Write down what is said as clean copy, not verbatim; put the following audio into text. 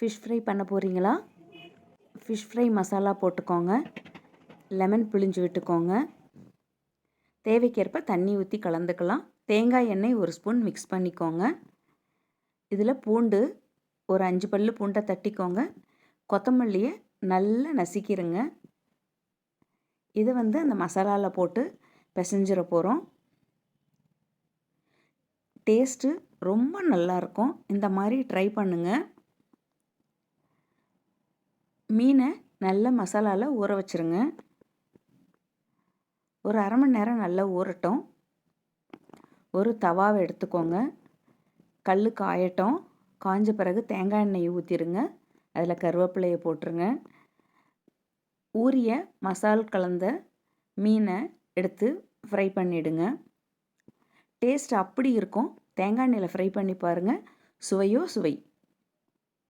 Fish fry பண்ண போகிறீங்களா? Fish fry masala போட்டுக்கோங்க. லெமன் பிழிஞ்சு விட்டுக்கோங்க. தேவைக்கேற்ப தண்ணி ஊற்றி கலந்துக்கலாம். தேங்காய் எண்ணெய் 1 ஸ்பூன் மிக்ஸ் பண்ணிக்கோங்க. இதில் பூண்டு ஒரு 5 பல்லு பூண்டை தட்டிக்கோங்க. கொத்தமல்லியை நல்லா நசுக்கிடுங்க. இதை அந்த மசாலாவில் போட்டு பிசைஞ்சிட போகிறோம். டேஸ்ட்டு ரொம்ப நல்லாயிருக்கும். இந்த மாதிரி ட்ரை பண்ணுங்கள். மீனை நல்ல மசாலாவில் ஊற வச்சுருங்க. ஒரு அரை மணி நேரம் நல்லா ஊறட்டும். ஒரு தவாவை எடுத்துக்கோங்க. கல் காயட்டும். காய்ஞ்ச பிறகு தேங்காய் எண்ணெயை ஊற்றிடுங்க. அதில் கருவேப்பிலையை போட்டுருங்க. ஊறிய மசால் கலந்த மீனை எடுத்து ஃப்ரை பண்ணிவிடுங்க. டேஸ்ட் அப்படி இருக்கும். தேங்காய் எண்ணெயில் ஃப்ரை பண்ணி பாருங்கள். சுவையோ சுவை.